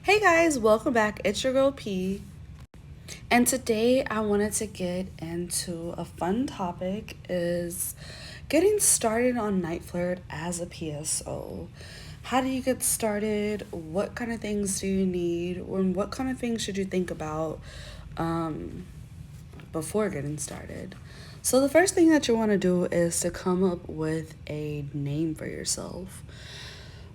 Hey guys, welcome back. It's your girl P. And today I wanted to get into a fun topic is getting started on Niteflirt as a PSO. How do you get started? What kind of things do you need? And what kind of things should you think about um, before getting started? So the first thing that you want to do is to come up with a name for yourself.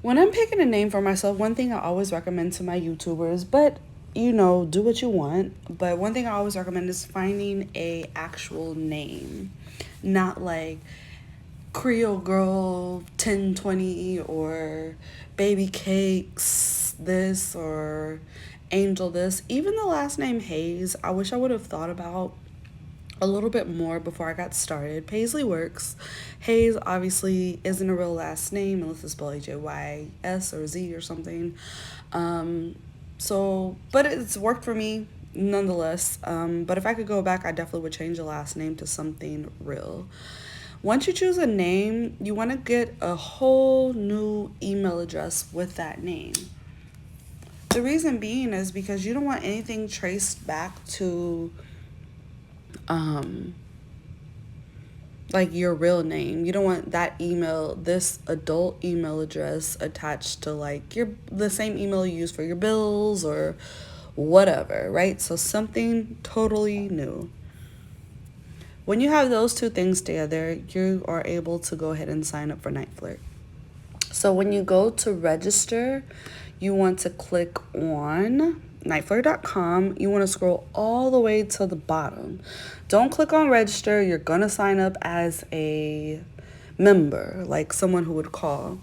When I'm picking a name for myself, one thing I always recommend to my YouTubers, but do what you want. But one thing I always recommend is finding a actual name, not like Creole Girl 1020 or Baby Cakes this or Angel this. Even the last name Hayes, I wish I would have thought about a little bit more before I got started. Paisley works. Hayes obviously isn't a real last name unless it's spelled H-A-Y-S or Z or something. But it's worked for me nonetheless. But if I could go back, I definitely would change the last name to something real. Once you choose a name, you want to get a whole new email address with that name. The reason being is because you don't want anything traced back to like your real name. You don't want this adult email address attached to like the same email you use for your bills or whatever, right? So something totally new. When you have those two things together, you are able to go ahead and sign up for Niteflirt. So when you go to register, you want to click on niteflirt.com. You want to scroll all the way to the bottom. Don't click on register. You're going to sign up as a member, like someone who would call.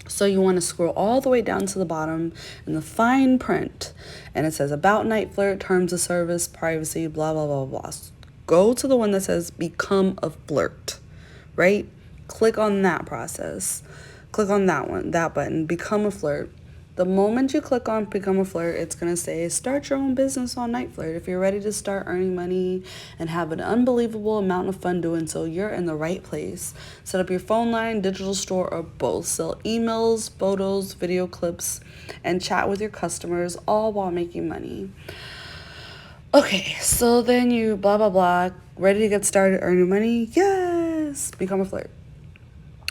So you want to scroll all the way down to the bottom in the fine print. And it says about Niteflirt, terms of service, privacy, blah, blah, blah, blah. Go to the one that says become a flirt, right? Click on that process. Click on that one, that button, become a flirt. The moment you click on become a flirt, it's going to say start your own business on Niteflirt. If you're ready to start earning money and have an unbelievable amount of fun doing so, you're in the right place. Set up your phone line, digital store, or both. Sell emails, photos, video clips, and chat with your customers, all while making money. Okay, so then you blah, blah, blah, ready to get started earning money? Yes, become a flirt.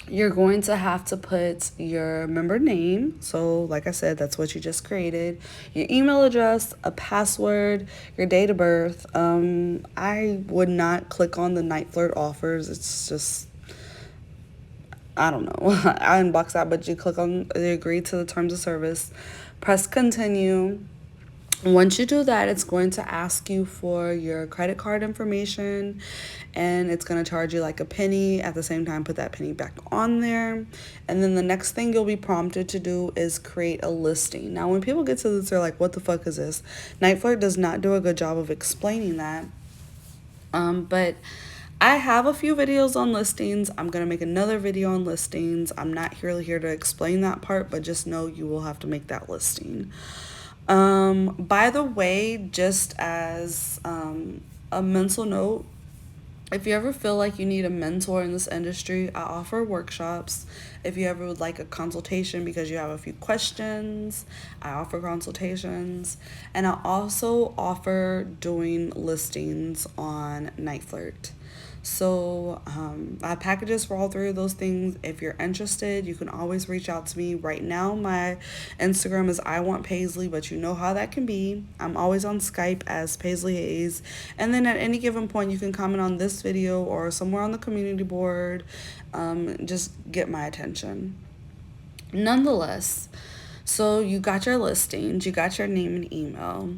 You're going to have to put your member name. So like I said, that's what you just created. Your email address, a password, your date of birth. I would not click on the Niteflirt offers. It's just, I don't know. I unbox that, but you click on the agree to the terms of service. Press continue. Once you do that, it's going to ask you for your credit card information, and it's going to charge you like a penny. At the same time, put that penny back on there. And then the next thing you'll be prompted to do is create a listing. Now, when people get to this, they're like, what the fuck is this? Niteflirt does not do a good job of explaining that. But I have a few videos on listings. I'm going to make another video on listings. I'm not really here to explain that part, but just know you will have to make that listing. By the way, just as a mental note, if you ever feel like you need a mentor in this industry, I offer workshops. If you ever would like a consultation because you have a few questions, I offer consultations. And I also offer doing listings on Niteflirt. So I have packages for all three of those things. If you're interested, you can always reach out to me. Right now, my Instagram is I want Paisley, but you know how that can be. I'm always on Skype as Paisleehaze. And then at any given point, you can comment on this video or somewhere on the community board. Just get my attention. Nonetheless, so you got your listings, you got your name and email.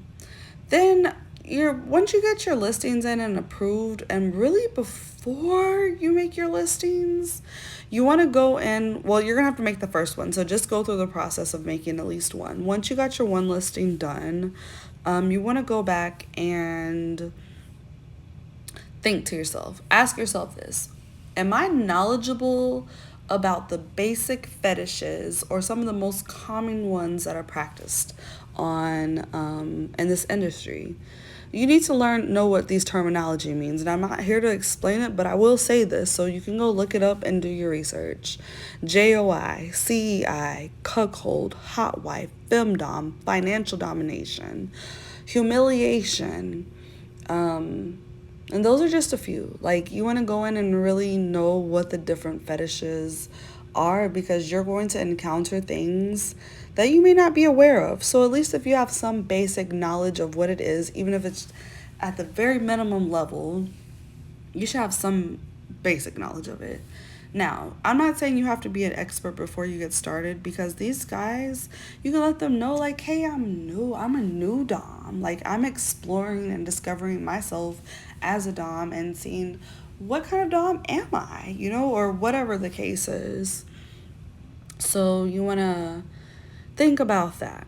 Then once you get your listings in and approved, and really before you make your listings, you want to go in, well, you're going to have to make the first one. So just go through the process of making at least one. Once you got your one listing done, you want to go back and think to yourself, ask yourself this: am I knowledgeable about the basic fetishes or some of the most common ones that are practiced on in this industry. You need to know what these terminology means, and I'm not here to explain it, but I will say this so you can go look it up and do your research. JOI, CEI, cuckold, hot wife, femdom, financial domination, humiliation, and those are just a few. Like, you want to go in and really know what the different fetishes are, because you're going to encounter things that you may not be aware of. So at least if you have some basic knowledge of what it is, even if it's at the very minimum level, you should have some basic knowledge of it. Now, I'm not saying you have to be an expert before you get started, because these guys, you can let them know, like, hey, I'm new. I'm a new Dom. Like, I'm exploring and discovering myself as a Dom and seeing what kind of Dom am I, or whatever the case is. So you want to think about that.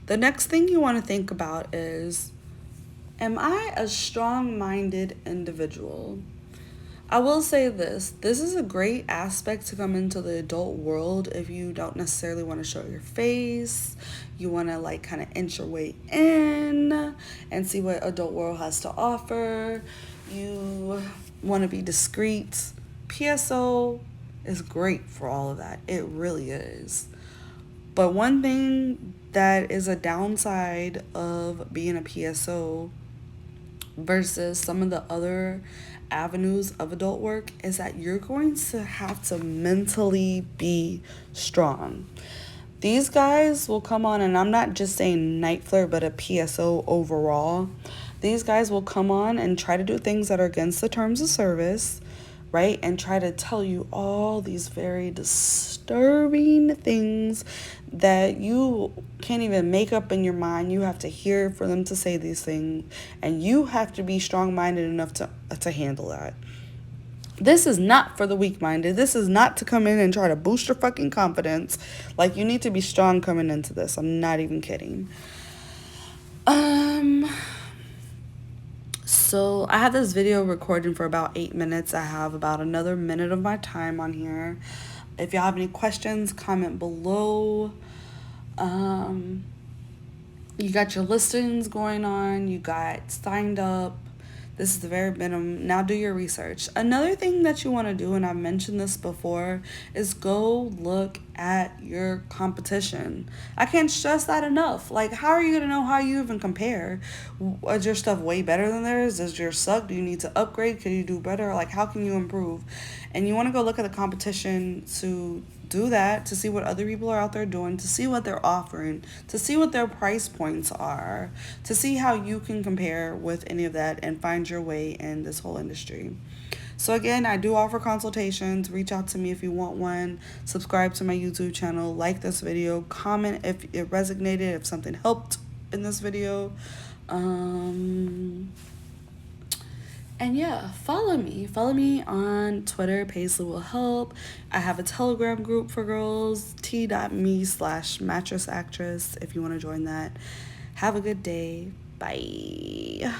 The next thing you want to think about is, am I a strong-minded individual? I will say this is a great aspect to come into the adult world if you don't necessarily want to show your face. You want to like kind of inch your way in and see what adult world has to offer. You want to be discreet. PSO is great for all of that. It really is. But one thing that is a downside of being a PSO versus some of the other avenues of adult work is that you're going to have to mentally be strong. These guys will come on, and I'm not just saying Niteflirt, but a PSO overall. These guys will come on and try to do things that are against the terms of service, right? And try to tell you all these very disturbing things that you can't even make up in your mind. You have to hear for them to say these things, and you have to be strong-minded enough to handle that. This is not for the weak-minded. This is not to come in and try to boost your fucking confidence. Like, you need to be strong coming into this. I'm not even kidding. So I have this video recording for about 8 minutes. I have about another minute of my time on here. If y'all have any questions, comment below. You got your listings going on. You got signed up. This is the very minimum. Now do your research. Another thing that you want to do, and I've mentioned this before, is go look at your competition. I can't stress that enough. Like, how are you going to know how you even compare? Is your stuff way better than theirs? Does yours suck? Do you need to upgrade? Can you do better? Like, how can you improve? And you want to go look at the competition to do that, to see what other people are out there doing, to see what they're offering, to see what their price points are, to see how you can compare with any of that and find your way in this whole industry. So again, I do offer consultations. Reach out to me if you want one. Subscribe to my YouTube channel. Like this video. Comment if it resonated, if something helped in this video. And yeah, follow me. Follow me on Twitter. Paisley will help. I have a Telegram group for girls, t.me/mattressactress, if you want to join that. Have a good day. Bye.